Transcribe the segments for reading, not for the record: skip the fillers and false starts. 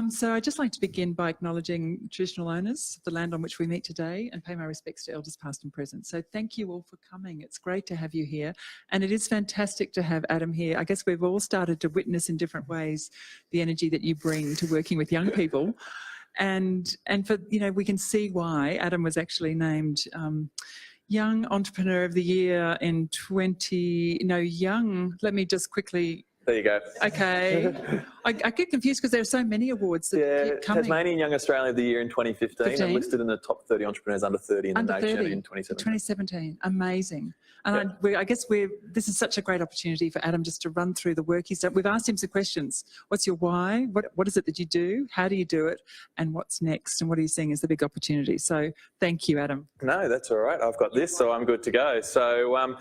So I'd just like to begin by acknowledging traditional owners of the land on which we meet today and pay my respects to elders past and present. So thank you all for coming. It's great to have you here. And it is fantastic to have Adam here. I guess we've all started to witness in different ways the energy that you bring to working with young people. And for, you know, we can see why Adam was actually named Young Entrepreneur of the Year in let me just quickly... There you go. Okay. I get confused because there are so many awards that keep coming. Tasmanian Young Australian of the Year in 2015 and listed in the top 30 entrepreneurs under 30 in the nation in 2017. Amazing. And I guess this is such a great opportunity for Adam just to run through the work he's done. We've asked him some questions. What's your why? What is it that you do? How do you do it? And what's next? And what are you seeing as the big opportunity? So thank you, Adam. No, that's all right. I've got this, so I'm good to go. So,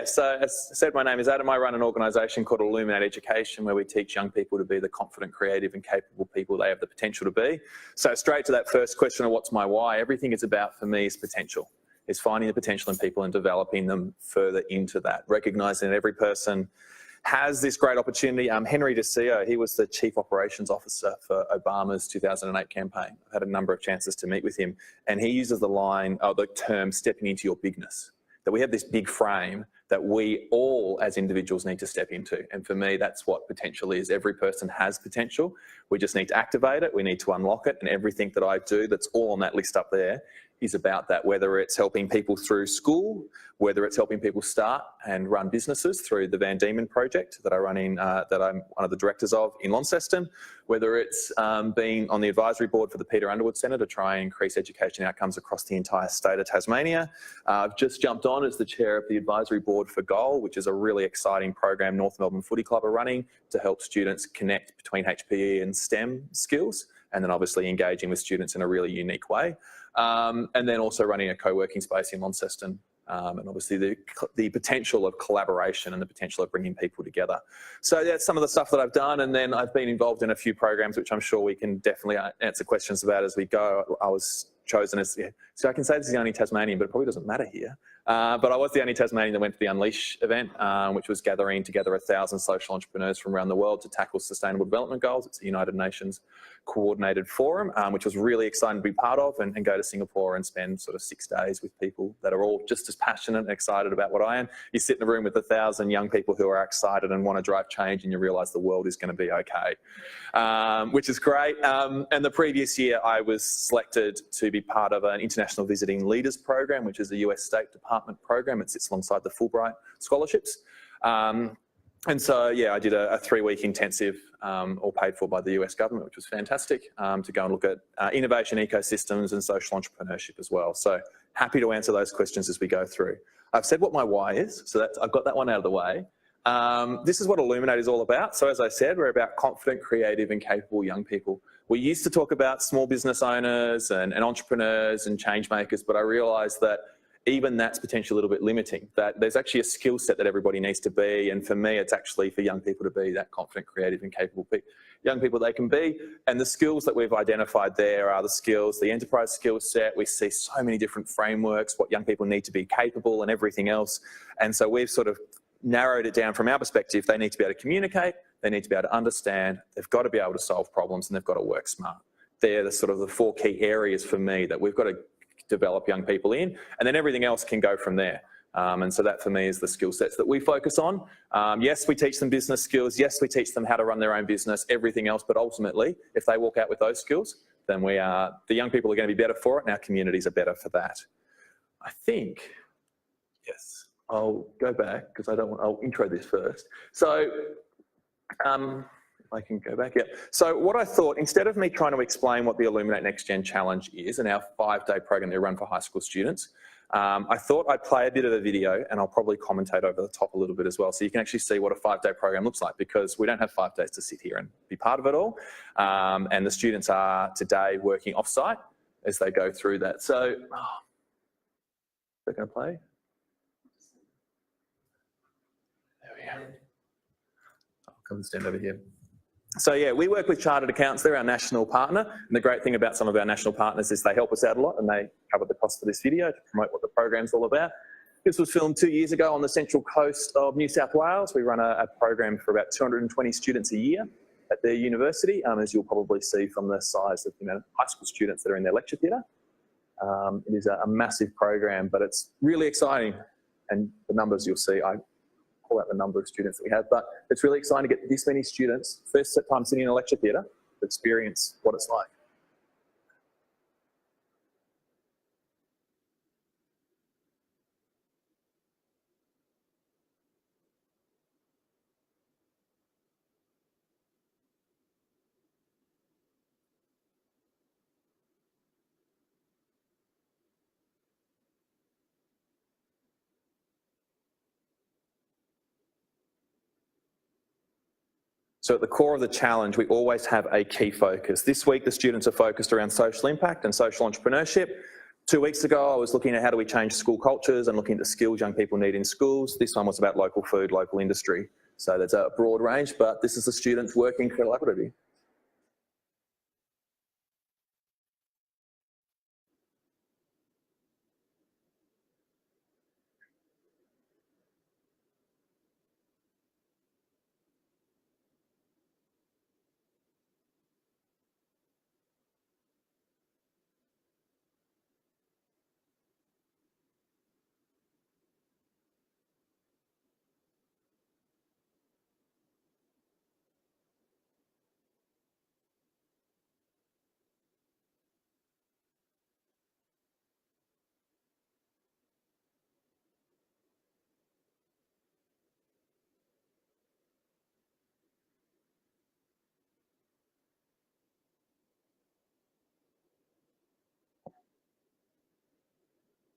so as I said, my name is Adam. I run an organisation called Illuminate Education where we teach young people to be the confident, creative and capable people they have the potential to be. So straight to that first question of what's my why, everything is about for me is potential. Is finding the potential in people and developing them further into that, recognising that every person has this great opportunity. Henry DeCio, he was the Chief Operations Officer for Obama's 2008 campaign. I've had a number of chances to meet with him, and he uses the term stepping into your bigness, that we have this big frame that we all as individuals need to step into. And for me, that's what potential is. Every person has potential. We just need to activate it. We need to unlock it. And everything that I do that's all on that list up there is about that, whether it's helping people through school, whether it's helping people start and run businesses through the Van Diemen project that I run in, that I'm one of the directors of in Launceston, whether it's being on the advisory board for the Peter Underwood Centre to try and increase education outcomes across the entire state of Tasmania. I've just jumped on as the chair of the advisory board for Goal, which is a really exciting program North Melbourne Footy Club are running to help students connect between HPE and STEM skills, and then obviously engaging with students in a really unique way. And then also running a co-working space in Launceston, and obviously the potential of collaboration and the potential of bringing people together. So that's some of the stuff that I've done, and then I've been involved in a few programs which I'm sure we can definitely answer questions about as we go. I was chosen as, so I can say this is the only Tasmanian, but it probably doesn't matter here. But I was the only Tasmanian that went to the Unleash event, which was gathering together 1,000 social entrepreneurs from around the world to tackle sustainable development goals. It's a United Nations coordinated forum, which was really exciting to be part of, and go to Singapore and spend sort of 6 days with people that are all just as passionate and excited about what I am. You sit in a room with 1,000 young people who are excited and want to drive change, and you realise the world is going to be okay, which is great. And the previous year I was selected to be part of an International Visiting Leaders program, which is a US State Department program. It sits alongside the Fulbright scholarships. And so, yeah, I did a 3-week intensive, all paid for by the US government, which was fantastic, to go and look at innovation ecosystems and social entrepreneurship as well. So happy to answer those questions as we go through. I've said what my why is, so I've got that one out of the way. This is what Illuminate is all about. So as I said, we're about confident, creative and capable young people. We used to talk about small business owners and entrepreneurs and change makers, but I realised that even that's potentially a little bit limiting, that there's actually a skill set that everybody needs to be. And for me, it's actually for young people to be that confident, creative and capable young people they can be. And the skills that we've identified there are the skills, the enterprise skill set. We see so many different frameworks, what young people need to be capable and everything else. And so we've sort of narrowed it down from our perspective. They need to be able to communicate, they need to be able to understand, they've got to be able to solve problems, and they've got to work smart. They're the sort of the 4 key areas for me that we've got to develop young people in, and then everything else can go from there. And so that for me is the skill sets that we focus on. Yes, we teach them business skills. Yes, we teach them how to run their own business, everything else. But ultimately, if they walk out with those skills, then the young people are going to be better for it, and our communities are better for that. I think, yes, I'll go back because I'll intro this first. So, I can go back, yeah. So what I thought, instead of me trying to explain what the Illuminate Next Gen Challenge is and our 5-day program that we run for high school students, I thought I'd play a bit of the video, and I'll probably commentate over the top a little bit as well, so you can actually see what a 5-day program looks like, because we don't have 5 days to sit here and be part of it all. And the students are today working off-site as they go through that. So, they're going to play? There we go. I'll come and stand over here. So yeah, we work with chartered accountants. They're our national partner. And the great thing about some of our national partners is they help us out a lot, and they cover the cost of this video to promote what the program's all about. This was filmed 2 years ago on the central coast of New South Wales. We run a program for about 220 students a year. at their university, as you'll probably see from the size of the amount of high school students that are in their lecture theatre. It is a massive program, but it's really exciting. And the numbers you'll see, I call out the number of students that we have, but it's really exciting to get this many students, first time sitting in a lecture theatre, to experience what it's like. So at the core of the challenge, we always have a key focus. This week, the students are focused around social impact and social entrepreneurship. 2 weeks ago, I was looking at how do we change school cultures and looking at the skills young people need in schools. This one was about local food, local industry. So there's a broad range, but this is the students working collaboratively.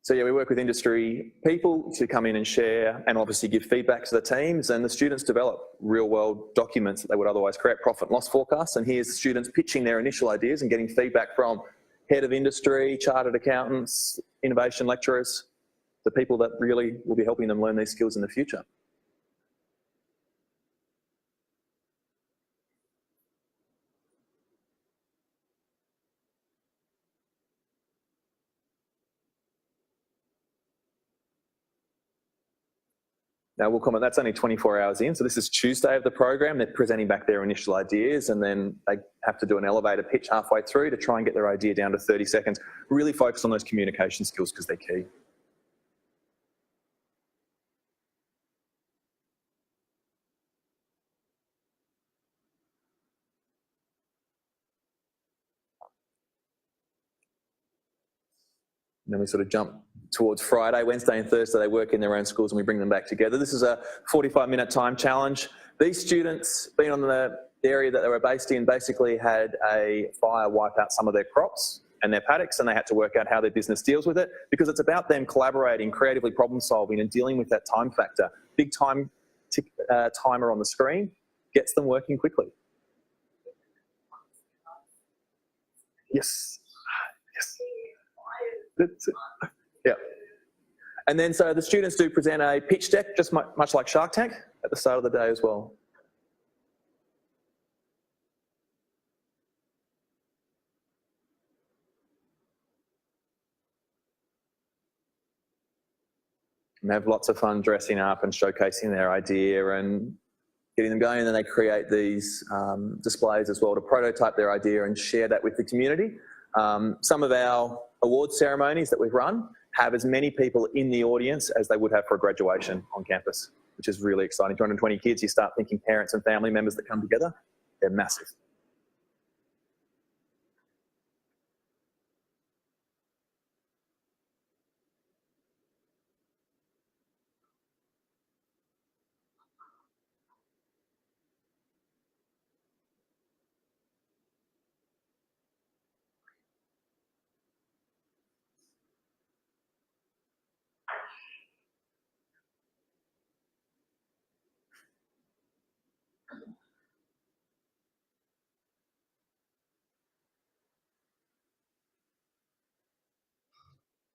So yeah, we work with industry people to come in and share and obviously give feedback to the teams, and the students develop real world documents that they would otherwise create, profit and loss forecasts, and here's students pitching their initial ideas and getting feedback from head of industry, chartered accountants, innovation lecturers, the people that really will be helping them learn these skills in the future. Now, we'll comment, that's only 24 hours in. So this is Tuesday of the program. They're presenting back their initial ideas, and then they have to do an elevator pitch halfway through to try and get their idea down to 30 seconds. Really focus on those communication skills because they're key. And then we sort of jump towards Friday. Wednesday and Thursday, they work in their own schools and we bring them back together. This is a 45-minute time challenge. These students, being on the area that they were based in, basically had a fire wipe out some of their crops and their paddocks, and they had to work out how their business deals with it, because it's about them collaborating, creatively problem solving and dealing with that time factor. Big time timer on the screen gets them working quickly. Yes. Yes. That's it. Yeah. And then so the students do present a pitch deck, just much like Shark Tank, at the start of the day as well. And they have lots of fun dressing up and showcasing their idea and getting them going, and then they create these displays as well to prototype their idea and share that with the community. Some of our award ceremonies that we've run have as many people in the audience as they would have for a graduation on campus, which is really exciting. 220 kids, you start thinking parents and family members that come together, they're massive.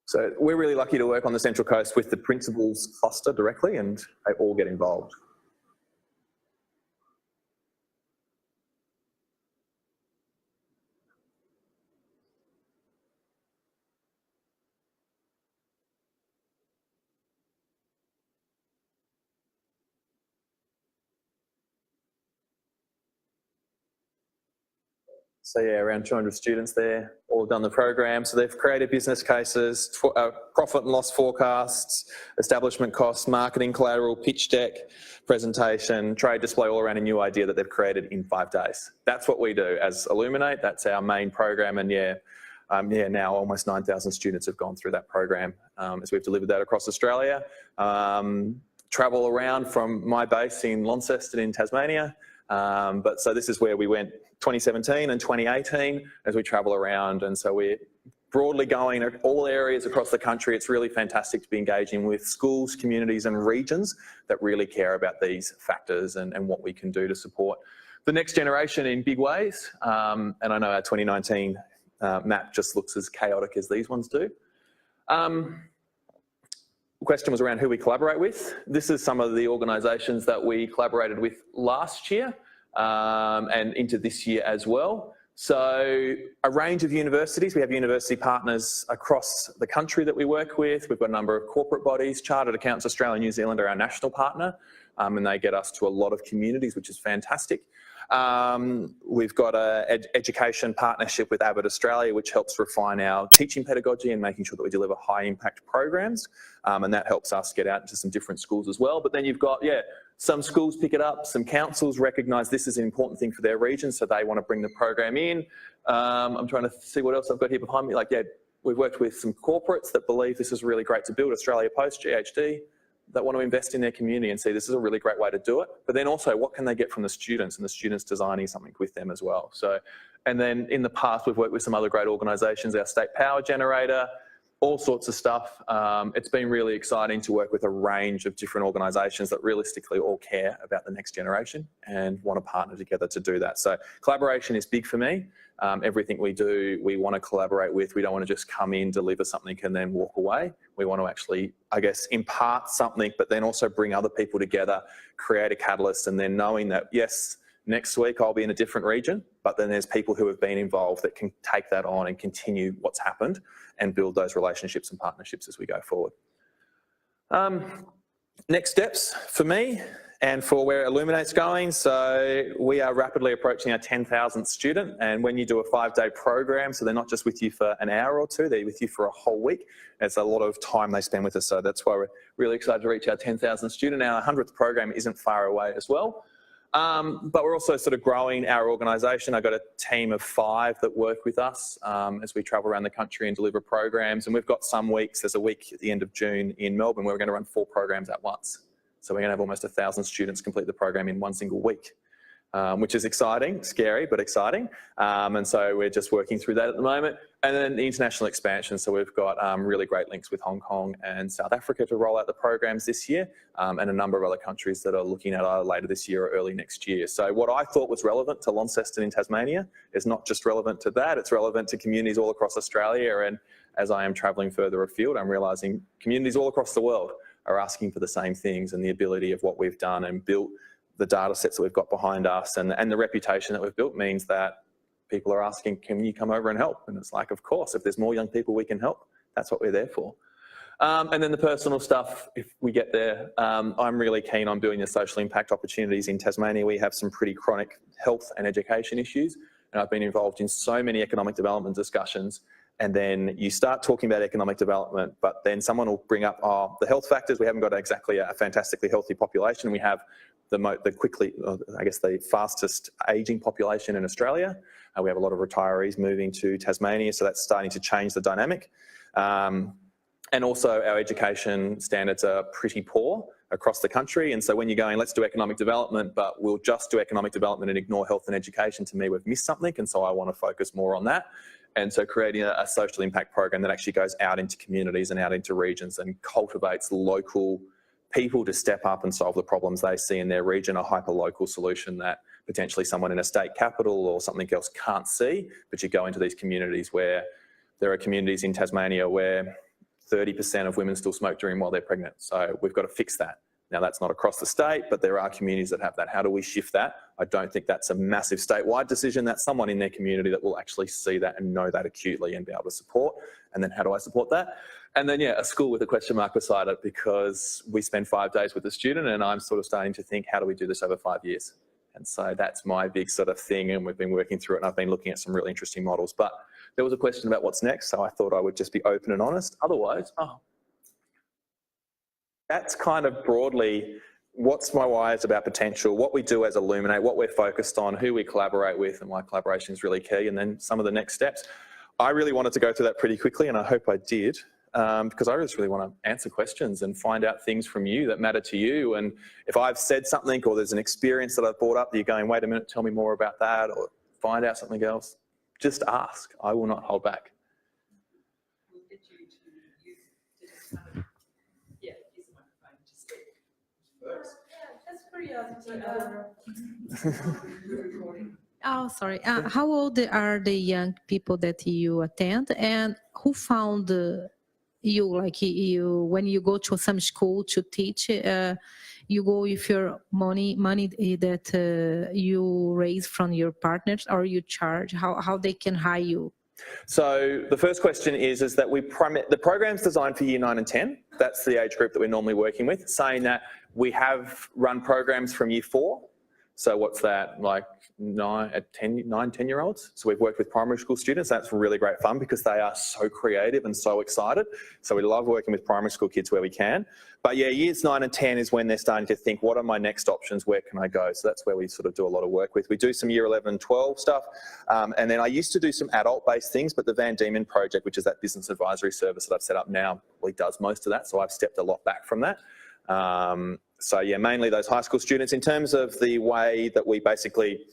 So we're really lucky to work on the Central Coast with the principals cluster directly, and they all get involved. So yeah, around 200 students there, all done the program. So they've created business cases, profit and loss forecasts, establishment costs, marketing collateral, pitch deck, presentation, trade display, all around a new idea that they've created in 5 days. That's what we do as Illuminate. That's our main program. And now almost 9,000 students have gone through that program as we've delivered that across Australia. Travel around from my base in Launceston in Tasmania. So this is where we went 2017 and 2018 as we travel around. And so we're broadly going at all areas across the country. It's really fantastic to be engaging with schools, communities and regions that really care about these factors and what we can do to support the next generation in big ways. And I know our 2019 map just looks as chaotic as these ones do. The question was around who we collaborate with. This is some of the organisations that we collaborated with last year and into this year as well. So a range of universities. We have university partners across the country that we work with. We've got a number of corporate bodies. Chartered Accountants Australia and New Zealand are our national partner, and they get us to a lot of communities, which is fantastic. We've got an education partnership with Abbott Australia, which helps refine our teaching pedagogy and making sure that we deliver high impact programs. And that helps us get out into some different schools as well. But then you've got, some schools pick it up, some councils recognise this is an important thing for their region, so they want to bring the program in. I'm trying to see what else I've got here behind me. We've worked with some corporates that believe this is really great to build. Australia Post, GHD, that want to invest in their community and see this is a really great way to do it. But then also, what can they get from the students, and the students designing something with them as well. So, and then in the past, we've worked with some other great organisations, our state power generator, all sorts of stuff. It's been really exciting to work with a range of different organisations that realistically all care about the next generation and want to partner together to do that. So collaboration is big for me. Everything we do, we want to collaborate with. We don't want to just come in, deliver something and then walk away. We want to actually, impart something, but then also bring other people together, create a catalyst, and then knowing that, yes, next week I'll be in a different region, but then there's people who have been involved that can take that on and continue what's happened and build those relationships and partnerships as we go forward. Next steps for me and for where Illuminate's going. So we are rapidly approaching our 10,000th student, and when you do a 5-day program, so they're not just with you for an hour or two, they're with you for a whole week. It's a lot of time they spend with us, so that's why we're really excited to reach our 10,000th student. Our 100th program isn't far away as well. But we're also sort of growing our organisation. I've got a team of 5 that work with us as we travel around the country and deliver programs. And we've got some weeks, there's a week at the end of June in Melbourne where we're going to run 4 programs at once. So we're going to have almost 1,000 students complete the program in one single week, which is exciting, scary, but exciting. And so we're just working through that at the moment. And then the international expansion. So we've got really great links with Hong Kong and South Africa to roll out the programs this year, and a number of other countries that are looking at either later this year or early next year. So what I thought was relevant to Launceston in Tasmania is not just relevant to that, it's relevant to communities all across Australia. And as I am travelling further afield, I'm realising communities all across the world are asking for the same things, and the ability of what we've done and built, the data sets that we've got behind us and the reputation that we've built means that people are asking, can you come over and help? And it's like, of course, if there's more young people we can help, that's what we're there for. And then the personal stuff, if we get there, I'm really keen on building the social impact opportunities in Tasmania. We have some pretty chronic health and education issues, and I've been involved in so many economic development discussions. And then you start talking about economic development, but then someone will bring up, the health factors. We haven't got exactly a fantastically healthy population. We have the fastest ageing population in Australia. We have a lot of retirees moving to Tasmania, so that's starting to change the dynamic. And also our education standards are pretty poor across the country. And so when you're going, let's do economic development, but we'll just do economic development and ignore health and education, to me, we've missed something. And so I want to focus more on that. And so creating a social impact program that actually goes out into communities and out into regions and cultivates local people to step up and solve the problems they see in their region, a hyper-local solution that potentially someone in a state capital or something else can't see. But you go into these communities where there are communities in Tasmania where 30% of women still smoke while they're pregnant. So we've got to fix that. Now, that's not across the state, but there are communities that have that. How do we shift that? I don't think that's a massive statewide decision. That's someone in their community that will actually see that and know that acutely and be able to support. And then how do I support that? And then, a school with a question mark beside it, because we spend 5 days with the student, and I'm sort of starting to think, how do we do this over 5 years? And so that's my big sort of thing, and we've been working through it, and I've been looking at some really interesting models. But there was a question about what's next, so I thought I would just be open and honest. Otherwise, that's kind of broadly what's my why is about potential, what we do as Illuminate, what we're focused on, who we collaborate with, and why collaboration is really key, and then some of the next steps. I really wanted to go through that pretty quickly, and I hope I did. Because I just really want to answer questions and find out things from you that matter to you. And if I've said something or there's an experience that I've brought up that you're going, wait a minute, tell me more about that, or find out something else, just ask. I will not hold back. We'll get you to use here's the microphone to speak. Just curiosity. Oh, sorry. How old are the young people that you attend, and who found you? Like you, when you go to some school to teach, you go with your money that you raise from your partners, or you charge? How they can hire you? So the first question is that the program's designed for year 9 and 10. That's the age group that we're normally working with, saying that we have run programs from year 4. So what's that, like 10-year-olds? So we've worked with primary school students. That's really great fun because they are so creative and so excited. So we love working with primary school kids where we can. But yeah, years 9 and 10 is when they're starting to think, what are my next options? Where can I go? So that's where we sort of do a lot of work with. We do some year 11 and 12 stuff. And then I used to do some adult-based things, but the Van Diemen project, which is that business advisory service that I've set up now, really does most of that. So I've stepped a lot back from that. So yeah, mainly those high school students. In terms of the way that we basically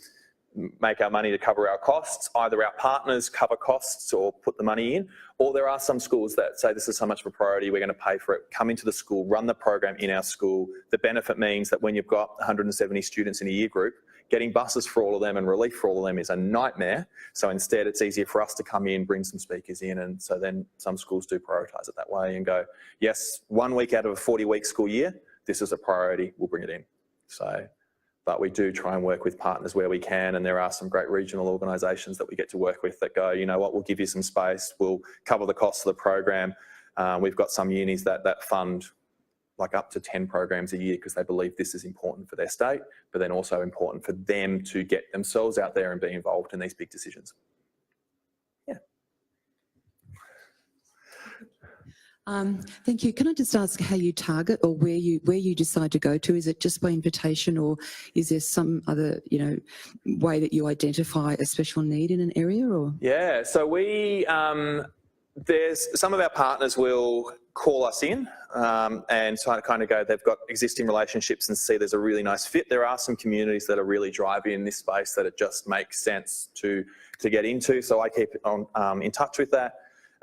make our money to cover our costs, either our partners cover costs or put the money in, or there are some schools that say this is so much of a priority, we're going to pay for it, come into the school, run the program in our school. The benefit means that when you've got 170 students in a year group, getting buses for all of them and relief for all of them is a nightmare. So instead it's easier for us to come in, bring some speakers in, and so then some schools do prioritise it that way and go, yes, 1 week out of a 40-week school year, this is a priority, we'll bring it in. So, but we do try and work with partners where we can, and there are some great regional organisations that we get to work with that go, you know what, we'll give you some space, we'll cover the cost of the program. We've got some unis that fund like up to 10 programs a year because they believe this is important for their state, but then also important for them to get themselves out there and be involved in these big decisions. Thank you. Can I just ask how you target or where you decide to go to? Is it just by invitation, or is there some other way that you identify a special need in an area? Or yeah, so we there's some of our partners will call us in and kind of go, they've got existing relationships and see there's a really nice fit. There are some communities that are really driving in this space that it just makes sense to get into. So I keep on in touch with that.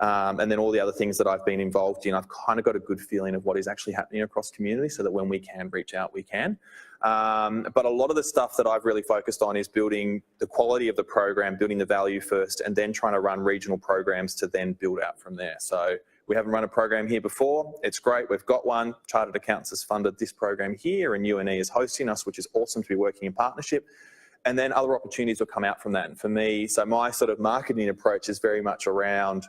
And then all the other things that I've been involved in, I've kind of got a good feeling of what is actually happening across community so that when we can reach out, we can. But a lot of the stuff that I've really focused on is building the quality of the program, building the value first, and then trying to run regional programs to then build out from there. So we haven't run a program here before. It's great. We've got one. Chartered Accountants has funded this program here, and UNE is hosting us, which is awesome to be working in partnership. And then other opportunities will come out from that. And for me, so my sort of marketing approach is very much around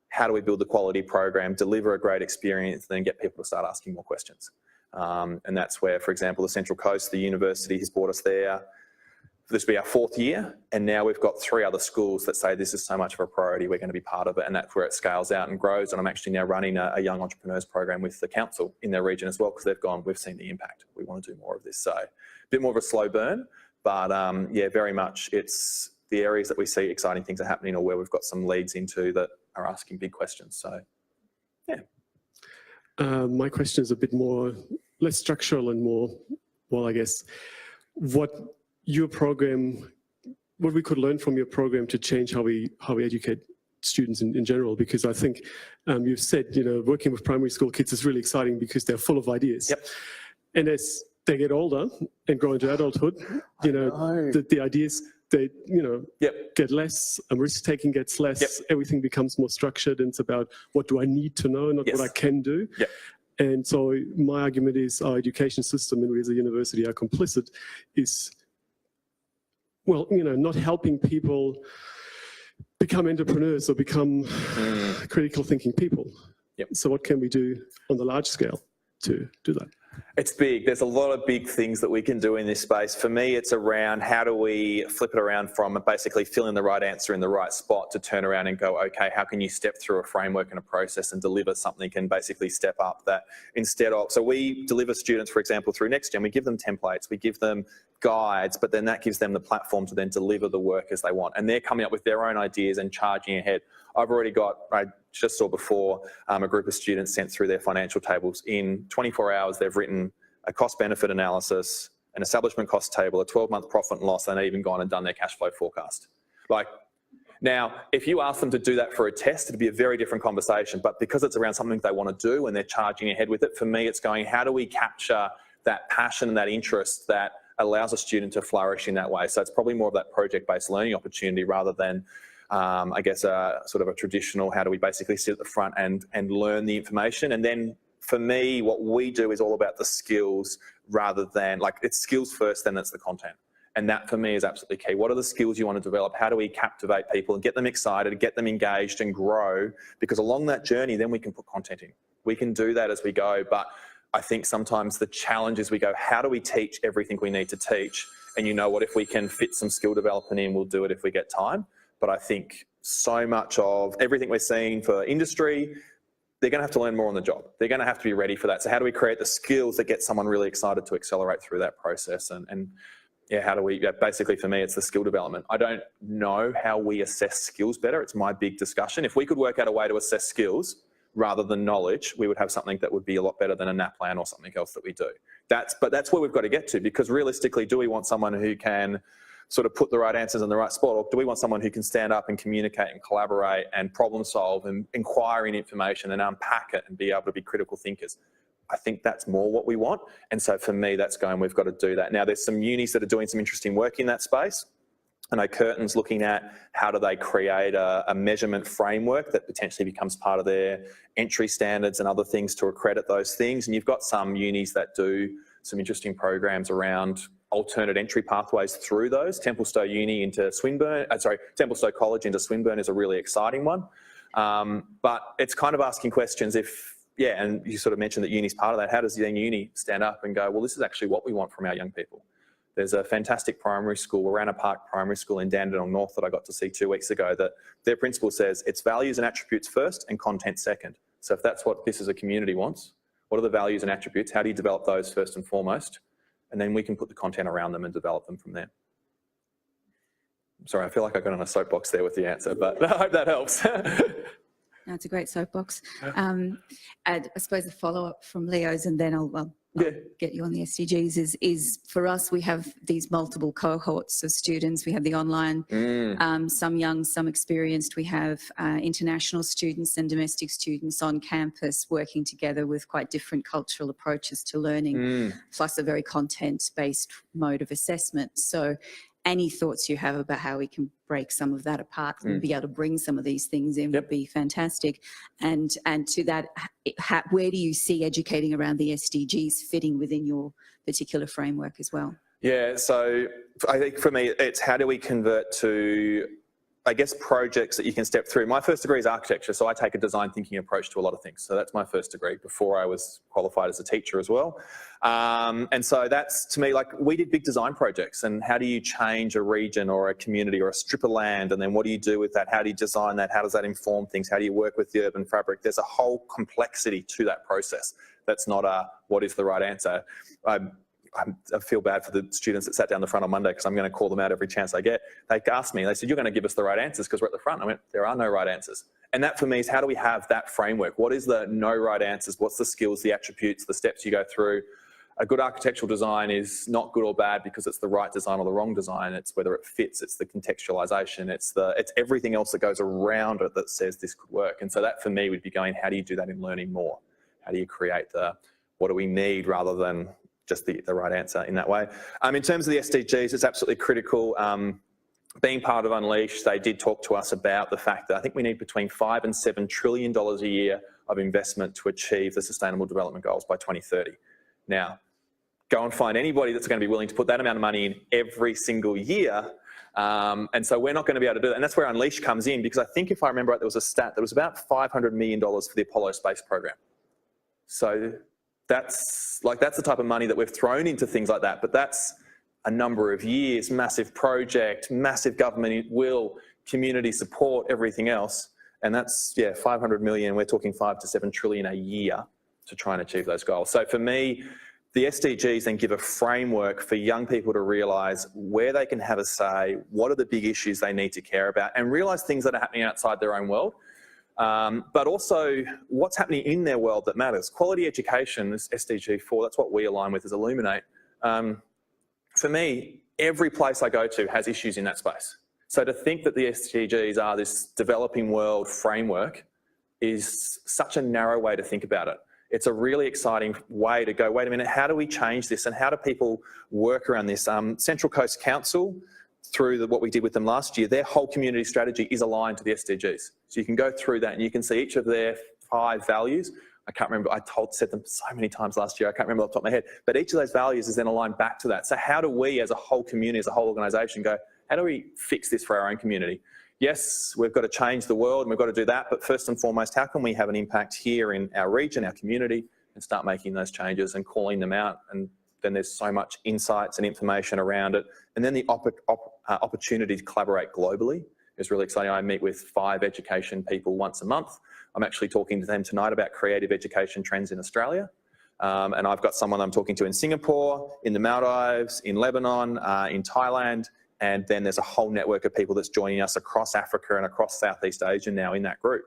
how do we build the quality program, deliver a great experience, then get people to start asking more questions. And that's where, for example, the Central Coast, the university has brought us there. This will be our 4th year, and now we've got 3 other schools that say this is so much of a priority, we're going to be part of it, and that's where it scales out and grows. And I'm actually now running a young entrepreneurs program with the council in their region as well, because they've gone, we've seen the impact, we want to do more of this. So a bit more of a slow burn, but yeah, very much it's the areas that we see exciting things are happening or where we've got some leads into that are asking big questions. So yeah. My question is a bit less structural and more, well, I guess, what we could learn from your program to change how we educate students in general, because I think you've said, working with primary school kids is really exciting because they're full of ideas. Yep. And as they get older and grow into adulthood, the ideas, they get less, risk-taking gets less, everything becomes more structured, and it's about what do I need to know, not what I can do. Yep. And so my argument is our education system, and we as a university are complicit, is, well, not helping people become entrepreneurs or become critical thinking people. Yep. So what can we do on the large scale to do that? It's big. There's a lot of big things that we can do in this space. For me, it's around how do we flip it around from basically filling the right answer in the right spot to turn around and go, okay, how can you step through a framework and a process and deliver something and basically step up that instead of, so we deliver students, for example, through NextGen, we give them templates, we give them guides, but then that gives them the platform to then deliver the work as they want. And they're coming up with their own ideas and charging ahead. I've already got, I just saw before, a group of students sent through their financial tables. In 24 hours, they've written a cost-benefit analysis, an establishment cost table, a 12-month profit and loss, and they've even gone and done their cash flow forecast. Like, now, if you ask them to do that for a test, it'd be a very different conversation. But because it's around something they want to do and they're charging ahead with it, for me, it's going, how do we capture that passion and that interest that allows a student to flourish in that way? So it's probably more of that project-based learning opportunity rather than I guess sort of a traditional, how do we basically sit at the front and learn the information. And then for me, what we do is all about the skills rather than, like, it's skills first, then it's the content. And that for me is absolutely key. What are the skills you want to develop? How do we captivate people and get them excited, get them engaged and grow? Because along that journey, then we can put content in. We can do that as we go. But I think sometimes the challenge is we go, how do we teach everything we need to teach? And you know what, if we can fit some skill development in, we'll do it if we get time. But I think so much of everything we're seeing for industry, they're going to have to learn more on the job. They're going to have to be ready for that. So how do we create the skills that get someone really excited to accelerate through that process? And yeah, how do we, basically for me, it's the skill development. I don't know how we assess skills better. It's my big discussion. If we could work out a way to assess skills rather than knowledge, we would have something that would be a lot better than a NAPLAN or something else that we do. But that's where we've got to get to, because realistically, do we want someone who can sort of put the right answers in the right spot, or do we want someone who can stand up and communicate and collaborate and problem solve and inquire in information and unpack it and be able to be critical thinkers? I think that's more what we want. And so for me, that's going, we've got to do that. Now, there's some unis that are doing some interesting work in that space. I know Curtin's looking at how do they create a measurement framework that potentially becomes part of their entry standards and other things to accredit those things. And you've got some unis that do some interesting programs around alternate entry pathways through those. Templestowe Uni into Swinburne, Templestowe College into Swinburne is a really exciting one. But it's kind of asking questions if, yeah, and you sort of mentioned that uni's part of that. How does then uni stand up and go, well, this is actually what we want from our young people? There's a fantastic primary school, Warana Park Primary School in Dandenong North that I got to see 2 weeks ago, that their principal says it's values and attributes first and content second. So if that's what this as a community wants, what are the values and attributes? How do you develop those first and foremost? And then we can put the content around them and develop them from there. Sorry, I feel like I got on a soapbox there with the answer, but I hope that helps. No, it's a great soapbox. And I suppose the follow-up from Leo's, and then I'll get you on the SDGs, is for us, we have these multiple cohorts of students. We have the online, some young, some experienced. We have international students and domestic students on campus working together with quite different cultural approaches to learning, plus a very content-based mode of assessment. So any thoughts you have about how we can break some of that apart and be able to bring some of these things in would be fantastic. And to that, where do you see educating around the SDGs fitting within your particular framework as well? Yeah, so I think for me, it's how do we convert to, I guess, projects that you can step through. My first degree is architecture, so I take a design thinking approach to a lot of things. So that's my first degree before I was qualified as a teacher as well. And so that's, to me, like, we did big design projects, and how do you change a region or a community or a strip of land, and then what do you do with that? How do you design that? How does that inform things? How do you work with the urban fabric? There's a whole complexity to that process. That's not a what is the right answer. I feel bad for the students that sat down the front on Monday, because I'm going to call them out every chance I get. They asked me, they said, you're going to give us the right answers because we're at the front. I went, there are no right answers. And that for me is, how do we have that framework? What is the no right answers? What's the skills, the attributes, the steps you go through? A good architectural design is not good or bad because it's the right design or the wrong design. It's whether it fits, it's the contextualization, it's everything else that goes around it that says this could work. And so that for me would be going, how do you do that in learning more? How do you create what do we need rather than just the right answer in that way. In terms of the SDGs, it's absolutely critical. Being part of Unleash, they did talk to us about the fact that I think we need between $5 and $7 trillion a year of investment to achieve the Sustainable Development Goals by 2030. Now, go and find anybody that's going to be willing to put that amount of money in every single year. And so we're not going to be able to do that. And that's where Unleash comes in, because I think if I remember right, there was a stat that was about $500 million for the Apollo space program. So that's the type of money that we've thrown into things like that. But that's a number of years, massive project, massive government will, community support, everything else. And that's, yeah, 500 million, we're talking 5 to 7 trillion a year to try and achieve those goals. So for me, the SDGs then give a framework for young people to realise where they can have a say, what are the big issues they need to care about, and realise things that are happening outside their own world. But also what's happening in their world that matters. Quality education is SDG 4, that's what we align with as Illuminate. For me, every place I go to has issues in that space. So to think that the SDGs are this developing world framework is such a narrow way to think about it. It's a really exciting way to go, wait a minute, how do we change this and how do people work around this? Central Coast Council, through what we did with them last year, their whole community strategy is aligned to the SDGs. So you can go through that and you can see each of their 5 values. I can't remember, said them so many times last year, I can't remember off the top of my head, but each of those values is then aligned back to that. So how do we as a whole community, as a whole organisation go, how do we fix this for our own community? Yes, we've got to change the world and we've got to do that, but first and foremost, how can we have an impact here in our region, our community, and start making those changes and calling them out? And then there's so much insights and information around it. And then the opportunity to collaborate globally is really exciting. I meet with 5 education people once a month. I'm actually talking to them tonight about creative education trends in Australia. And I've got someone I'm talking to in Singapore, in the Maldives, in Lebanon, in Thailand, and then there's a whole network of people that's joining us across Africa and across Southeast Asia now in that group,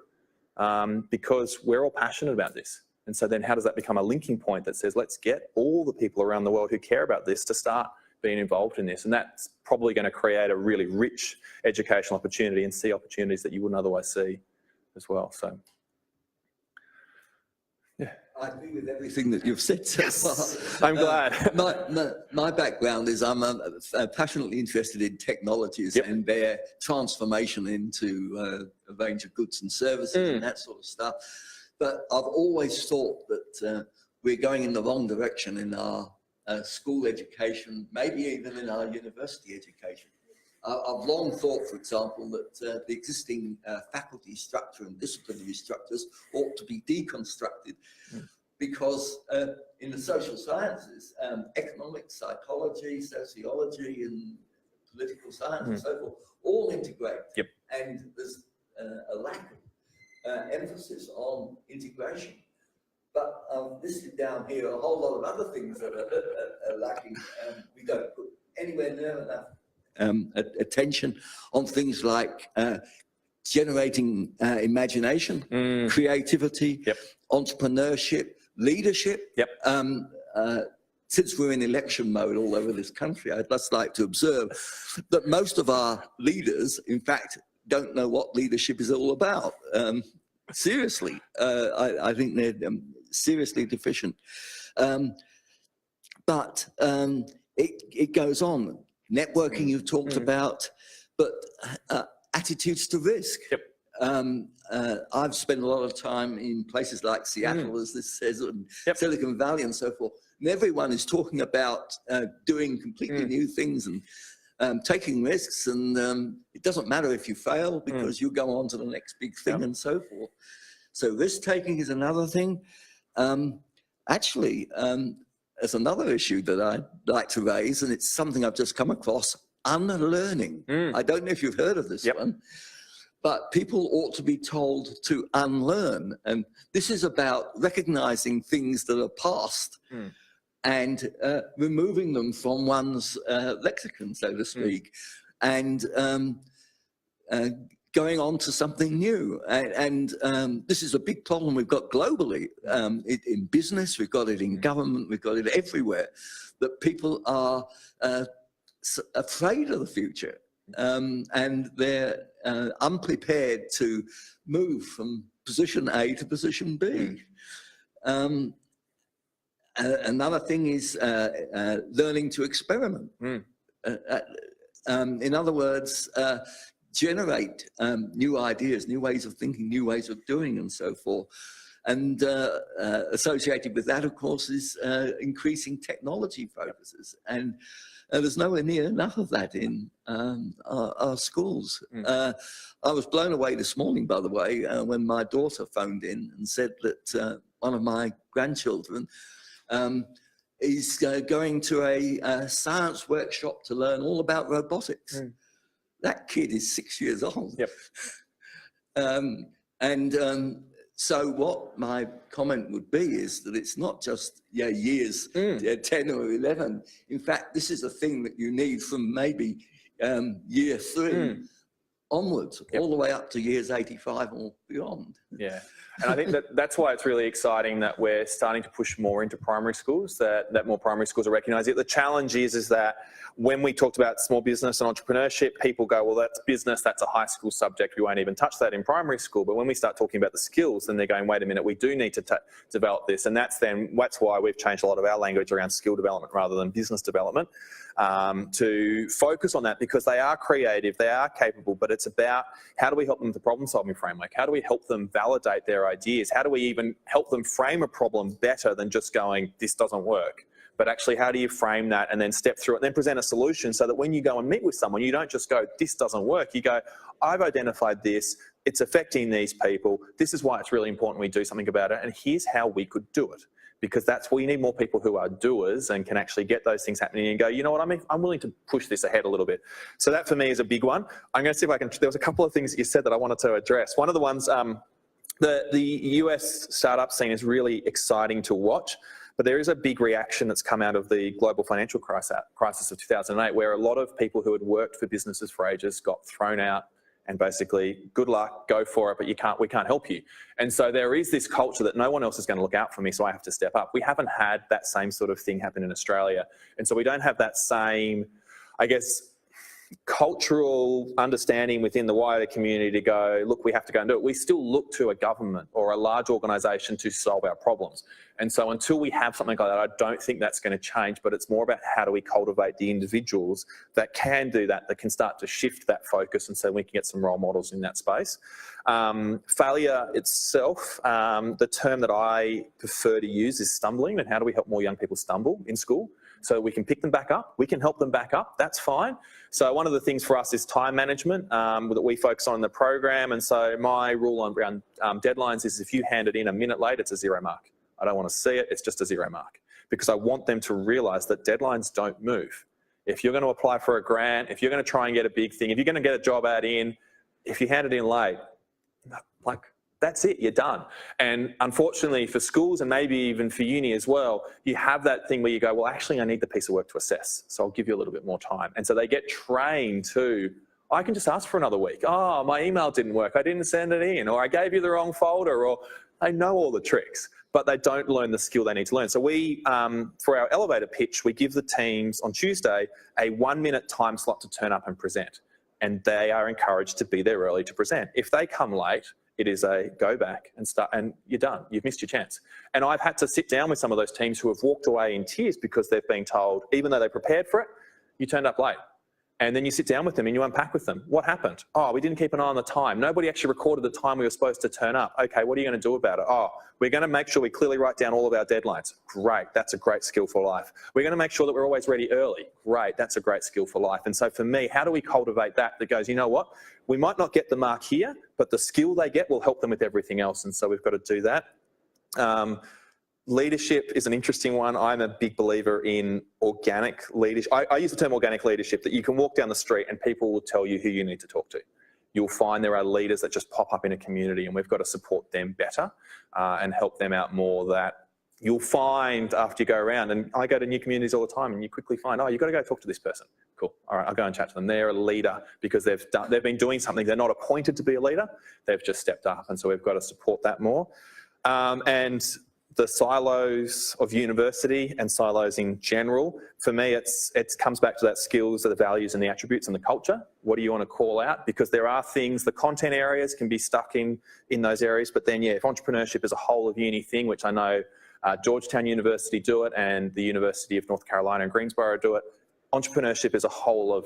because we're all passionate about this. And so then how does that become a linking point that says, let's get all the people around the world who care about this to start being involved in this? And that's probably going to create a really rich educational opportunity and see opportunities that you wouldn't otherwise see as well. So, yeah. I agree with everything that you've said so far. I'm glad. My background is I'm passionately interested in technologies and their transformation into a range of goods and services and that sort of stuff. But I've always thought that we're going in the wrong direction in our school education, maybe even in our university education. I've long thought, for example, that the existing faculty structure and disciplinary structures ought to be deconstructed because in the social sciences, economics, psychology, sociology and political science and so forth all integrate. And there's a lack of emphasis on integration. But I've listed down here a whole lot of other things that are lacking. We don't put anywhere near enough attention on things like generating imagination, creativity, entrepreneurship, leadership. Since we're in election mode all over this country, I'd just like to observe that most of our leaders, in fact, don't know what leadership is all about. Seriously, I think they're seriously deficient. But it goes on. Networking you've talked about, but attitudes to risk. I've spent a lot of time in places like Seattle, as this says, and Silicon Valley and so forth. And everyone is talking about doing completely new things and taking risks. And it doesn't matter if you fail because you go on to the next big thing and so forth. So risk taking is another thing. Actually, there's another issue that I'd like to raise, and it's something I've just come across, unlearning. I don't know if you've heard of this one, but people ought to be told to unlearn. And this is about recognizing things that are past and removing them from one's lexicon, so to speak, and going on to something new. And this is a big problem we've got globally. In business, we've got it in government, we've got it everywhere, that people are afraid of the future. And they're unprepared to move from position A to position B. Another thing is learning to experiment. In other words, generate new ideas, new ways of thinking, new ways of doing and so forth. And associated with that, of course, is increasing technology focuses. And there's nowhere near enough of that in our schools. I was blown away this morning, by the way, when my daughter phoned in and said that one of my grandchildren is going to a science workshop to learn all about robotics. That kid is 6 years old. Yep. So what my comment would be is that it's not just years 10 or 11. In fact, this is a thing that you need from maybe year 3 onwards, all the way up to years 85 or beyond. Yeah. And I think that's why it's really exciting that we're starting to push more into primary schools, that more primary schools are recognising it. The challenge is that when we talked about small business and entrepreneurship, people go, well, that's business, that's a high school subject, we won't even touch that in primary school. But when we start talking about the skills, then they're going, wait a minute, we do need to develop this. And that's why we've changed a lot of our language around skill development rather than business development, to focus on that, because they are creative, they are capable, but it's about how do we help them with the problem-solving framework? How do we help them validate their ideas? How do we even help them frame a problem better than just going, this doesn't work? But actually, how do you frame that and then step through it and then present a solution so that when you go and meet with someone, you don't just go, this doesn't work. You go, I've identified this, it's affecting these people, this is why it's really important we do something about it, and here's how we could do it. Because that's where you need more people who are doers and can actually get those things happening and go, you know what, I'm willing to push this ahead a little bit. So that for me is a big one. I'm going to see if I can, there was a couple of things that you said that I wanted to address. One of the ones, the US startup scene is really exciting to watch. But there is a big reaction that's come out of the global financial crisis of 2008, where a lot of people who had worked for businesses for ages got thrown out and basically, good luck, go for it, but we can't help you. And so there is this culture that no one else is going to look out for me, so I have to step up. We haven't had that same sort of thing happen in Australia. And so we don't have that same, I guess, cultural understanding within the wider community to go, look, we have to go and do it. We still look to a government or a large organisation to solve our problems. And so until we have something like that, I don't think that's going to change, but it's more about how do we cultivate the individuals that can do that, that can start to shift that focus, and so we can get some role models in that space. Failure itself, the term that I prefer to use is stumbling, and how do we help more young people stumble in school? So we can pick them back up, we can help them back up, that's fine. So one of the things for us is time management that we focus on in the program. And so my rule on around deadlines is if you hand it in a minute late, it's a 0 mark. I don't want to see it, it's just a 0 mark. Because I want them to realise that deadlines don't move. If you're going to apply for a grant, if you're going to try and get a big thing, if you're going to get a job ad in, if you hand it in late, like, that's it, you're done. And unfortunately for schools, and maybe even for uni as well, you have that thing where you go, well, actually, I need the piece of work to assess, so I'll give you a little bit more time. And so they get trained to, I can just ask for another week. Oh, my email didn't work, I didn't send it in, or I gave you the wrong folder, or they know all the tricks, but they don't learn the skill they need to learn. So we, for our elevator pitch, we give the teams on Tuesday a 1-minute time slot to turn up and present. And they are encouraged to be there early to present. If they come late, it is a go back and start, and you're done. You've missed your chance. And I've had to sit down with some of those teams who have walked away in tears because they've been told, even though they prepared for it, you turned up late. And then you sit down with them and you unpack with them. What happened? Oh, we didn't keep an eye on the time. Nobody actually recorded the time we were supposed to turn up. Okay, what are you going to do about it? Oh, we're going to make sure we clearly write down all of our deadlines. Great, that's a great skill for life. We're going to make sure that we're always ready early. Great, that's a great skill for life. And so for me, how do we cultivate that goes, you know what? We might not get the mark here, but the skill they get will help them with everything else. And so we've got to do that. Leadership is an interesting one. I'm a big believer in organic leadership. I use the term organic leadership, that you can walk down the street and people will tell you who you need to talk to. You'll find there are leaders that just pop up in a community, and we've got to support them better and help them out more. That you'll find after you go around, and I go to new communities all the time, and you quickly find, oh, you've got to go talk to this person. Cool. All right, I'll go and chat to them. They're a leader because they've been doing something. They're not appointed to be a leader. They've just stepped up, and so we've got to support that more. And the silos of university and silos in general, for me, it comes back to that skills, the values and the attributes and the culture. What do you want to call out? Because there are things, the content areas can be stuck in those areas, but then, yeah, if entrepreneurship is a whole of uni thing, which I know Georgetown University do it and the University of North Carolina and Greensboro do it, entrepreneurship is a whole of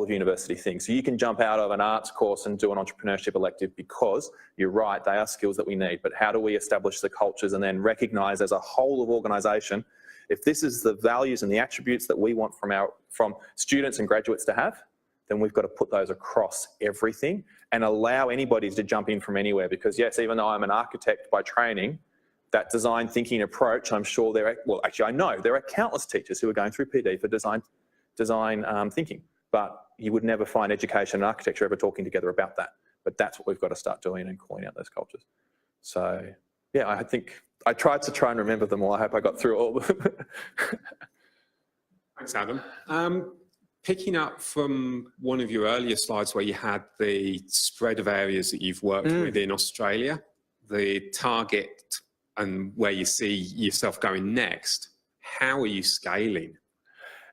university thing. So you can jump out of an arts course and do an entrepreneurship elective, because you're right, they are skills that we need. But how do we establish the cultures and then recognise as a whole of organisation, if this is the values and the attributes that we want from students and graduates to have, then we've got to put those across everything and allow anybody to jump in from anywhere. Because yes, even though I'm an architect by training, that design thinking approach, I'm sure well, actually I know there are countless teachers who are going through PD for design thinking, but you would never find education and architecture ever talking together about that. But that's what we've got to start doing and calling out those cultures. So yeah, I think I tried to try and remember them all. I hope I got through all of them. Thanks, Adam. Picking up from one of your earlier slides where you had the spread of areas that you've worked with in Australia, the target and where you see yourself going next, how are you scaling?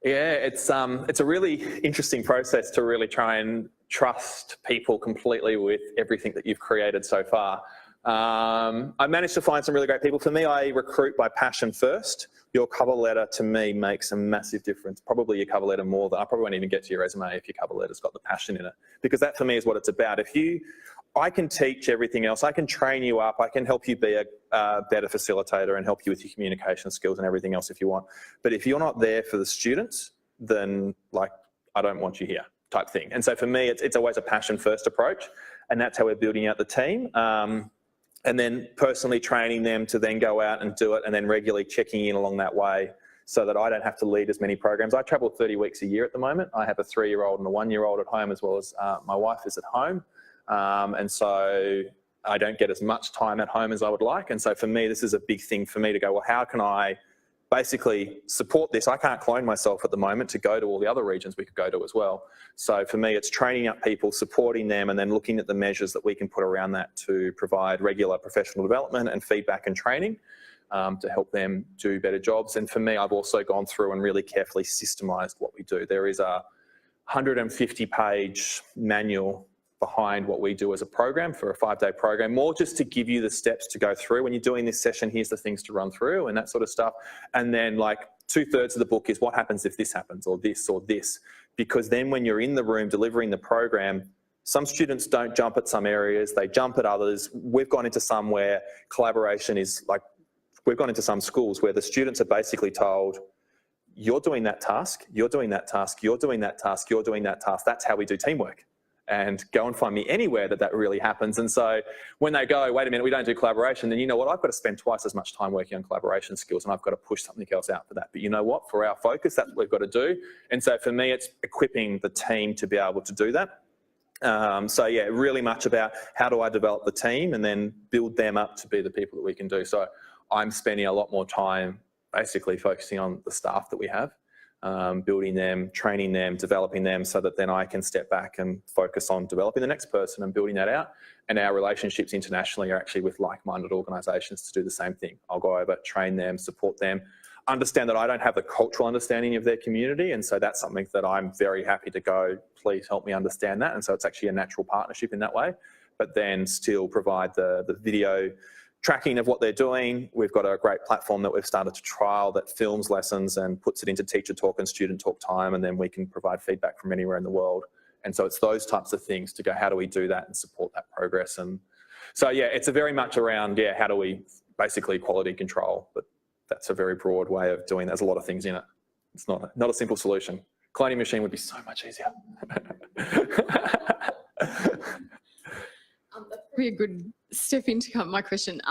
Yeah, it's a really interesting process to really try and trust people completely with everything that you've created so far. I managed to find some really great people. For me, I recruit by passion first. Your cover letter to me makes a massive difference. Probably your cover letter more than, I probably won't even get to your resume if your cover letter's got the passion in it. Because that for me is what it's about. I can teach everything else. I can train you up. I can help you be a better facilitator and help you with your communication skills and everything else if you want. But if you're not there for the students, then like, I don't want you here type thing. And so for me, it's always a passion first approach. And that's how we're building out the team. And then personally training them to then go out and do it and then regularly checking in along that way so that I don't have to lead as many programs. I travel 30 weeks a year at the moment. I have a 3-year-old and a 1-year-old at home as well as my wife is at home. And so I don't get as much time at home as I would like. And so for me, this is a big thing for me to go, well, how can I basically support this? I can't clone myself at the moment to go to all the other regions we could go to as well. So for me, it's training up people, supporting them, and then looking at the measures that we can put around that to provide regular professional development and feedback and training to help them do better jobs. And for me, I've also gone through and really carefully systemized what we do. There is a 150-page manual behind what we do as a program for a 5-day program, more just to give you the steps to go through. When you're doing this session, here's the things to run through and that sort of stuff. And then like 2/3 of the book is what happens if this happens or this or this. Because then when you're in the room delivering the program, some students don't jump at some areas, they jump at others. We've gone into some where collaboration is like, we've gone into some schools where the students are basically told, you're doing that task, you're doing that task, you're doing that task, you're doing that task. That's how we do teamwork. And go and find me anywhere that really happens. And so when they go, wait a minute, we don't do collaboration, then you know what, I've got to spend twice as much time working on collaboration skills and I've got to push something else out for that. But you know what, for our focus, that's what we've got to do. And so for me, it's equipping the team to be able to do that. So yeah, really much about how do I develop the team and then build them up to be the people that we can do. So I'm spending a lot more time basically focusing on the staff that we have. Building them, training them, developing them so that then I can step back and focus on developing the next person and building that out. And our relationships internationally are actually with like-minded organisations to do the same thing. I'll go over, train them, support them, understand that I don't have the cultural understanding of their community. And so that's something that I'm very happy to go, please help me understand that. And so it's actually a natural partnership in that way, but then still provide the video tracking of what they're doing. We've got a great platform that we've started to trial that films lessons and puts it into teacher talk and student talk time, and then we can provide feedback from anywhere in the world. And so it's those types of things to go, how do we do that and support that progress? And so, yeah, it's a very much around, yeah, how do we basically quality control? But that's a very broad way of doing that. There's a lot of things in it. It's not a simple solution. Cloning machine would be so much easier. Be a good step in to cover my question.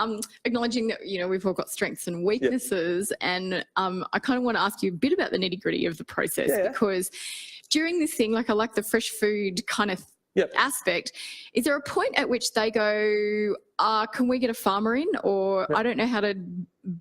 Acknowledging that, you know, we've all got strengths and weaknesses, and I kind of want to ask you a bit about the nitty-gritty of the process, because during this thing, like I like the fresh food kind of aspect. Is there a point at which they go, can we get a farmer in, or I don't know how to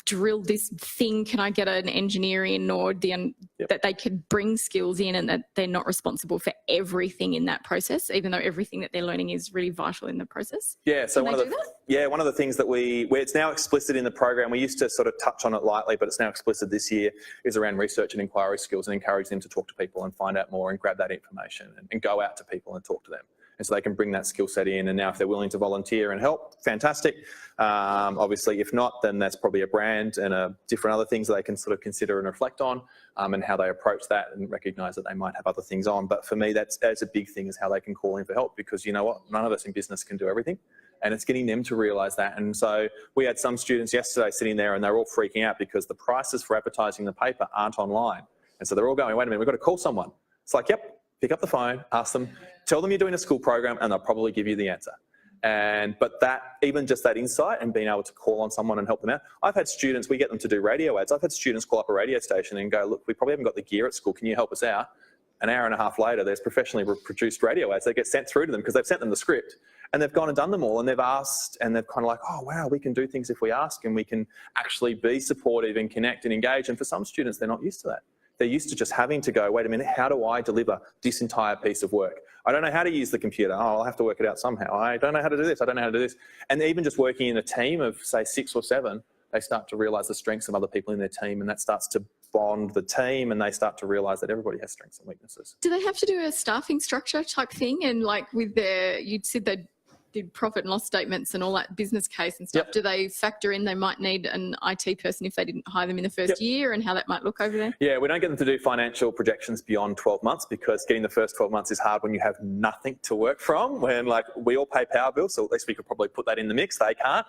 drill this thing, can I get an engineer in, or that they could bring skills in and that they're not responsible for everything in that process, even though everything that they're learning is really vital in the process? Yeah, so one of the things that where it's now explicit in the program, we used to sort of touch on it lightly, but it's now explicit this year, is around research and inquiry skills, and encourage them to talk to people and find out more and grab that information and go out to people and talk to them. And so they can bring that skill set in, and now if they're willing to volunteer and help, fantastic. Obviously, if not, then that's probably a brand and different other things that they can sort of consider and reflect on, and how they approach that and recognise that they might have other things on. But for me, that's a big thing, is how they can call in for help, because you know what, none of us in business can do everything. And it's getting them to realise that. And so we had some students yesterday sitting there and they're all freaking out because the prices for advertising the paper aren't online. And so they're all going, wait a minute, we've got to call someone. It's like, yep, pick up the phone, ask them, tell them you're doing a school program, and they'll probably give you the answer. But even just that insight and being able to call on someone and help them out. I've had students, we get them to do radio ads. I've had students call up a radio station and go, look, we probably haven't got the gear at school. Can you help us out? An hour and a half later, there's professionally produced radio ads. They get sent through to them because they've sent them the script and they've gone and done them all, and they've asked, and they've kind of like, oh, wow, we can do things if we ask, and we can actually be supportive and connect and engage. And for some students, they're not used to that. They're used to just having to go, wait a minute, how do I deliver this entire piece of work? I don't know how to use the computer. Oh, I'll have to work it out somehow. I don't know how to do this. I don't know how to do this. And even just working in a team of, say, 6 or 7, they start to realise the strengths of other people in their team, and that starts to bond the team, and they start to realise that everybody has strengths and weaknesses. Do they have to do a staffing structure type thing? And like with their, you said they did profit and loss statements and all that business case and stuff. Yep. Do they factor in they might need an IT person if they didn't hire them in the first year, and how that might look over there? Yeah, we don't get them to do financial projections beyond 12 months because getting the first 12 months is hard when you have nothing to work from, when like we all pay power bills, so at least we could probably put that in the mix. They can't.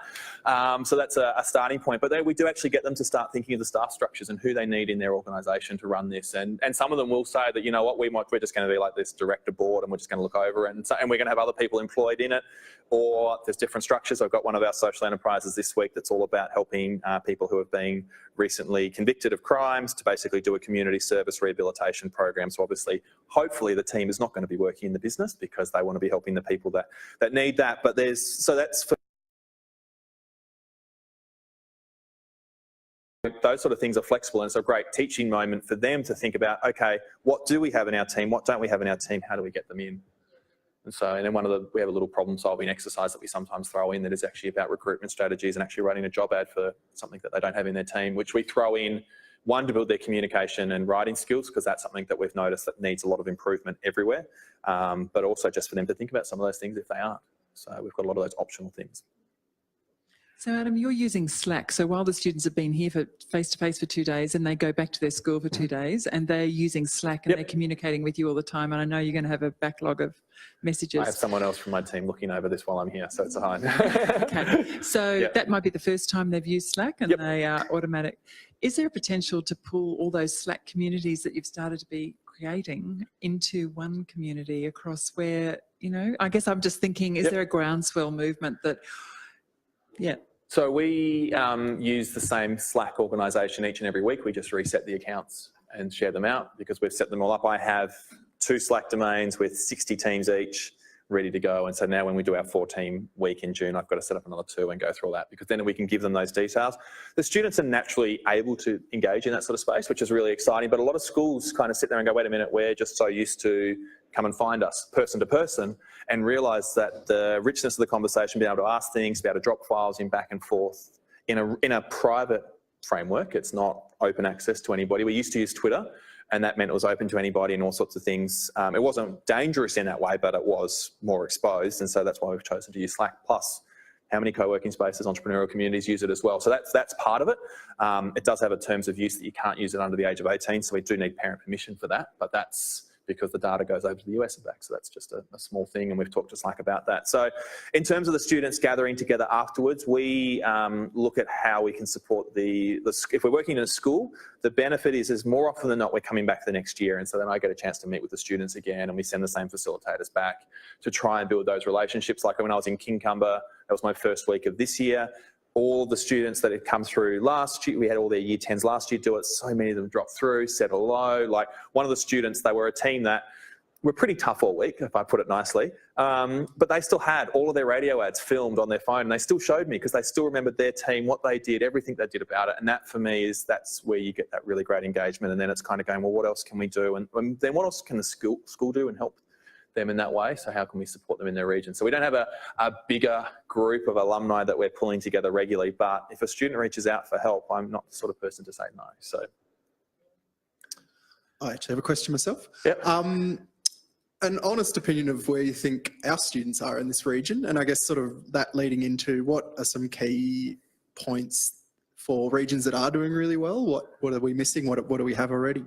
So that's a starting point. But then we do actually get them to start thinking of the staff structures and who they need in their organisation to run this. And some of them will say that, you know what, we're just going to be like this director board and we're just going to look over it, and we're going to have other people employed in it. Or there's different structures. I've got one of our social enterprises this week that's all about helping people who have been recently convicted of crimes to basically do a community service rehabilitation program. So obviously, hopefully the team is not going to be working in the business because they want to be helping the people that need that. But that's for those sort of things are flexible, and it's a great teaching moment for them to think about, okay, what do we have in our team? What don't we have in our team? How do we get them in? And then we have a little problem solving exercise that we sometimes throw in that is actually about recruitment strategies and actually writing a job ad for something that they don't have in their team, which we throw in, one, to build their communication and writing skills, because that's something that we've noticed that needs a lot of improvement everywhere, but also just for them to think about some of those things if they aren't. So we've got a lot of those optional things. So Adam, you're using Slack. So while the students have been here for face-to-face for 2 days and they go back to their school for 2 days and they're using Slack and they're communicating with you all the time, and I know you're going to have a backlog of messages. I have someone else from my team looking over this while I'm here, so it's a hide. Okay. So that might be the first time they've used Slack and they are automatic. Is there a potential to pull all those Slack communities that you've started to be creating into one community across where, you know, I guess I'm just thinking, is there a groundswell movement that, So we use the same Slack organisation each and every week. We just reset the accounts and share them out because we've set them all up. I have 2 Slack domains with 60 teams each ready to go. And so now when we do our 4-team week in June, I've got to set up another 2 and go through all that, because then we can give them those details. The students are naturally able to engage in that sort of space, which is really exciting. But a lot of schools kind of sit there and go, wait a minute, we're just so used to come and find us person to person, and realise that the richness of the conversation, being able to ask things, be able to drop files in back and forth in a private framework. It's not open access to anybody. We used to use Twitter, and that meant it was open to anybody and all sorts of things. It wasn't dangerous in that way, but it was more exposed, and so that's why we've chosen to use Slack. Plus, how many co-working spaces, entrepreneurial communities use it as well. So that's part of it. It does have a terms of use that you can't use it under the age of 18, so we do need parent permission for that, but that's because the data goes over to the US and back. So that's just a small thing, and we've talked to Slack about that. So in terms of the students gathering together afterwards, we look at how we can support if we're working in a school, the benefit is more often than not, we're coming back the next year. And so then I get a chance to meet with the students again, and we send the same facilitators back to try and build those relationships. Like when I was in Kincumber, that was my first week of this year. All the students that had come through last year, we had all their year 10s last year do it. So many of them dropped through, said hello. Like one of the students, they were a team that were pretty tough all week, if I put it nicely. But they still had all of their radio ads filmed on their phone, and they still showed me because they still remembered their team, what they did, everything they did about it. And that for me that's where you get that really great engagement. And then it's kind of going, well, what else can we do? And then what else can the school do and help them in that way? So how can we support them in their region? So we don't have a bigger group of alumni that we're pulling together regularly, but if a student reaches out for help, I'm not the sort of person to say no. So I actually have a question myself. Yep. An honest opinion of where you think our students are in this region, and I guess sort of that leading into what are some key points for regions that are doing really well? What are we missing? What do we have already?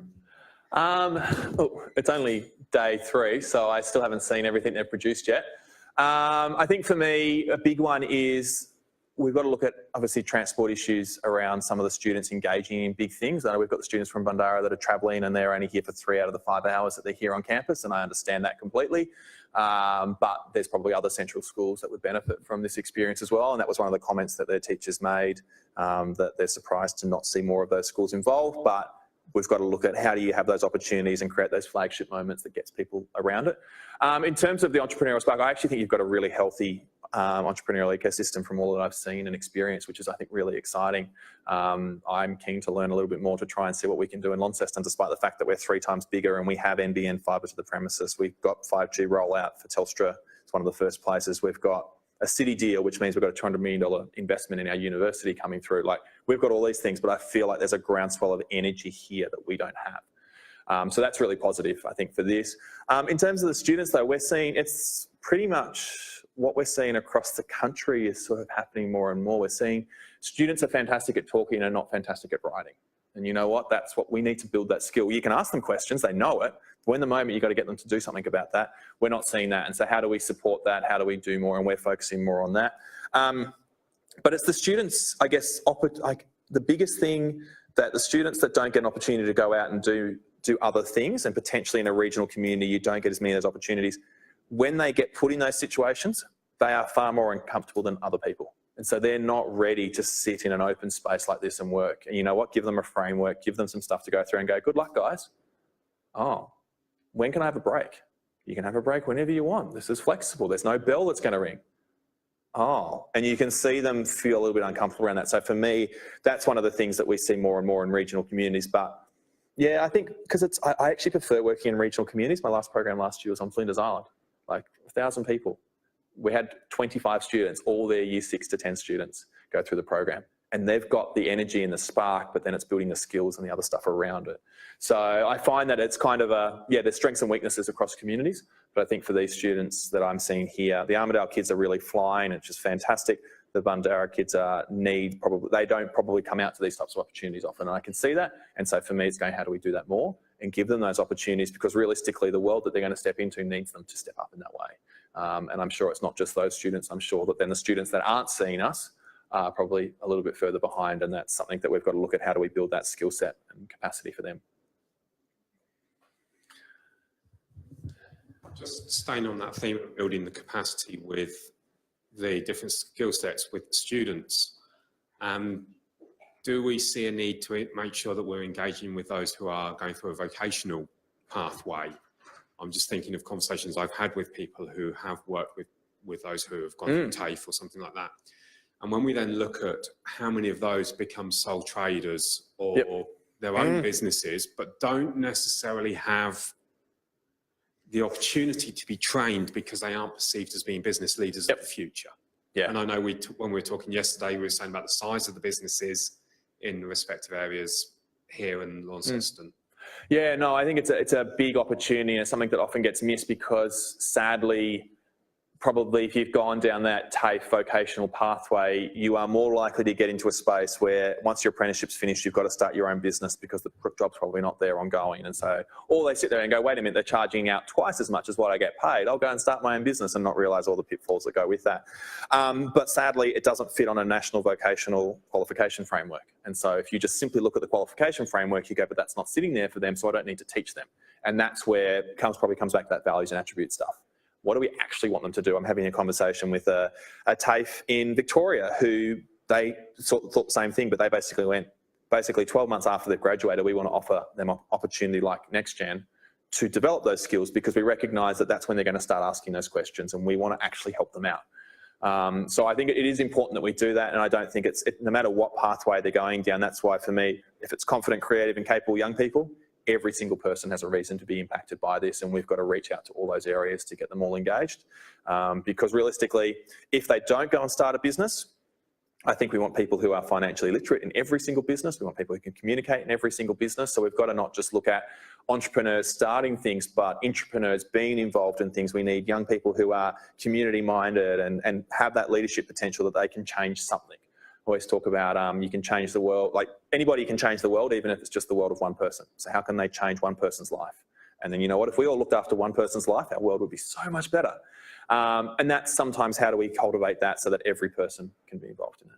It's only day 3, so I still haven't seen everything they've produced yet. I think for me, a big one is we've got to look at, obviously, transport issues around some of the students engaging in big things. I know we've got the students from Bundarra that are travelling and they're only here for 3 out of the 5 hours that they're here on campus, and I understand that completely. But there's probably other central schools that would benefit from this experience as well, and that was one of the comments that their teachers made, that they're surprised to not see more of those schools involved. But we've got to look at how do you have those opportunities and create those flagship moments that gets people around it. In terms of the entrepreneurial spark, I actually think you've got a really healthy entrepreneurial ecosystem from all that I've seen and experienced, which is, I think, really exciting. I'm keen to learn a little bit more to try and see what we can do in Launceston, despite the fact that we're 3 times bigger and we have NBN fibre to the premises. We've got 5G rollout for Telstra. It's one of the first places. We've got a city deal, which means we've got a $200 million investment in our university coming through. Like, we've got all these things, but I feel like there's a groundswell of energy here that we don't have. So that's really positive, I think, for this. In terms of the students, though, we're seeing it's pretty much what we're seeing across the country is sort of happening more and more. We're seeing students are fantastic at talking and not fantastic at writing. And you know what? That's what we need to build, that skill. You can ask them questions, they know it. But in the moment, you've got to get them to do something about that. We're not seeing that. And so how do we support that? How do we do more? And we're focusing more on that. But it's the students, I guess, like the biggest thing, that the students that don't get an opportunity to go out and do other things, and potentially in a regional community, you don't get as many of those opportunities. When they get put in those situations, they are far more uncomfortable than other people. And so they're not ready to sit in an open space like this and work. And you know what? Give them a framework, give them some stuff to go through and go, good luck, guys. Oh, when can I have a break? You can have a break whenever you want. This is flexible. There's no bell that's going to ring. Oh, and you can see them feel a little bit uncomfortable around that. So for me, that's one of the things that we see more and more in regional communities. But yeah, I think because I actually prefer working in regional communities. My last program last year was on Flinders Island, like 1,000 people. We had 25 students, all their year 6 to 10 students go through the program. And they've got the energy and the spark, but then it's building the skills and the other stuff around it. So I find that it's kind of there's strengths and weaknesses across communities. But I think for these students that I'm seeing here, the Armidale kids are really flying. It's just fantastic. The Bundarra kids they don't probably come out to these types of opportunities often. And I can see that. And so for me, it's going, how do we do that more and give them those opportunities? Because realistically, the world that they're going to step into needs them to step up in that way. And I'm sure it's not just those students. I'm sure that then the students that aren't seeing us are probably a little bit further behind, and that's something that we've got to look at. How do we build that skill set and capacity for them? Just staying on that theme of building the capacity with the different skill sets with students, do we see a need to make sure that we're engaging with those who are going through a vocational pathway? I'm just thinking of conversations I've had with people who have worked with those who have gone through TAFE or something like that. And when we then look at how many of those become sole traders or their own businesses, but don't necessarily have the opportunity to be trained because they aren't perceived as being business leaders of the future. And I know when we were talking yesterday, we were saying about the size of the businesses in the respective areas here in Launceston. Yeah, no, I think it's a big opportunity, and it's something that often gets missed because, sadly, probably if you've gone down that TAFE vocational pathway, you are more likely to get into a space where once your apprenticeship's finished, you've got to start your own business because the job's probably not there ongoing. And so, or they sit there and go, wait a minute, they're charging out twice as much as what I get paid. I'll go and start my own business and not realise all the pitfalls that go with that. But sadly, it doesn't fit on a national vocational qualification framework. And so if you just simply look at the qualification framework, you go, but that's not sitting there for them, so I don't need to teach them. And that's where it probably comes back to that values and attribute stuff. What do we actually want them to do? I'm having a conversation with a TAFE in Victoria who they thought the same thing, but they basically went, 12 months after they've graduated, we want to offer them an opportunity like NextGen to develop those skills because we recognise that that's when they're going to start asking those questions and we want to actually help them out. So I think it is important that we do that, and I don't think no matter what pathway they're going down, that's why for me, if it's confident, creative and capable young people, every single person has a reason to be impacted by this, and we've got to reach out to all those areas to get them all engaged. Because realistically, if they don't go and start a business, I think we want people who are financially literate in every single business. We want people who can communicate in every single business. So we've got to not just look at entrepreneurs starting things, but entrepreneurs being involved in things. We need young people who are community minded and have that leadership potential that they can change something. Always talk about you can change the world, like anybody can change the world, even if it's just the world of one person. So how can they change one person's life? And then you know what, if we all looked after one person's life, our world would be so much better. And that's sometimes how do we cultivate that so that every person can be involved in it.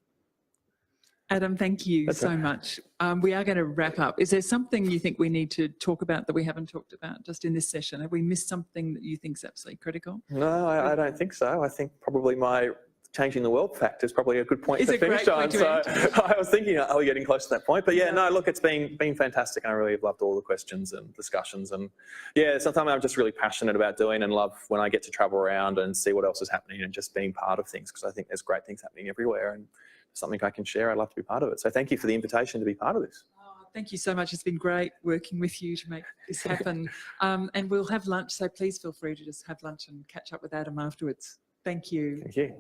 Adam, thank you That's so right. much. We are going to wrap up. Is there something you think we need to talk about that we haven't talked about just in this session? Have we missed something that you think is absolutely critical? No, I don't think so. I think probably my changing the world fact is probably a good point to finish on. So I was thinking, are we getting close to that point? But yeah, no, look, it's been fantastic. And I really have loved all the questions and discussions. And yeah, it's something I'm just really passionate about doing and love when I get to travel around and see what else is happening and just being part of things, because I think there's great things happening everywhere and something I can share. I'd love to be part of it. So thank you for the invitation to be part of this. Thank you so much. It's been great working with you to make this happen. And we'll have lunch, so please feel free to just have lunch and catch up with Adam afterwards. Thank you. Thank you.